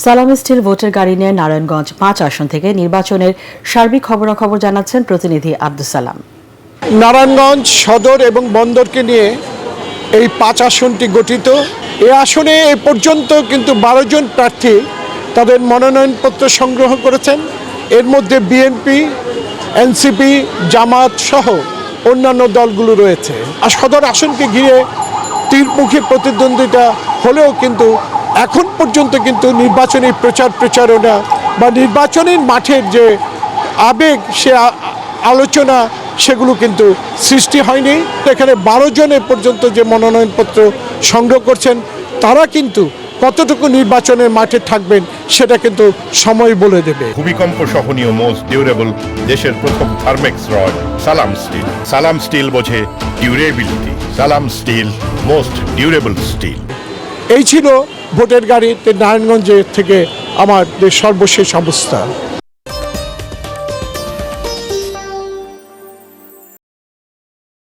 সালাম স্টিল ভোটের গাড়ি নিয়ে নারায়ণগঞ্জ ৫ আসন থেকে নির্বাচনের সার্বিক খবরাখবর জানাচ্ছেন প্রতিনিধি আব্দুস সালাম। নারায়ণগঞ্জ সদর এবং বন্দরকে নিয়ে এই ৫ আসনটি গঠিত। এই আসনে এ পর্যন্ত কিন্তু ১২ জন প্রার্থী তাদের মনোনয়নপত্র সংগ্রহ করেছেন। এর মধ্যে বিএনপি, এনসিপি, জামাত সহ অন্যান্য দলগুলো রয়েছে। আর সদর আসনকে ঘিরে তীরমুখী প্রতিদ্বন্দ্বিতা হলেও কিন্তু এখন পর্যন্ত কিন্তু নির্বাচনী প্রচারণা বা নির্বাচনের মাঠের যে আবেগ, সে আলোচনা সেগুলো কিন্তু সৃষ্টি হয়নি। এখানে ১২ জনের পর্যন্ত যে মনোনয়নপত্র সংগ্রহ করছেন, তারা কিন্তু কতটুকু নির্বাচনের মাঠে থাকবেন সেটা কিন্তু সময় বলে দেবে। ভূমিকম্প সহনীয় মোস্ট ডিউরেবল দেশের প্রথম থার্মেক্স রড সালাম স্টিল। সালাম স্টিল বোঝে ডিউরেবিলিটি। সালাম স্টিল, মোস্ট ডিউরেবল স্টিল। এই ছিল ভোটের গাড়িতে নারায়ণগঞ্জের থেকে আমার সর্বশেষ অবস্থা।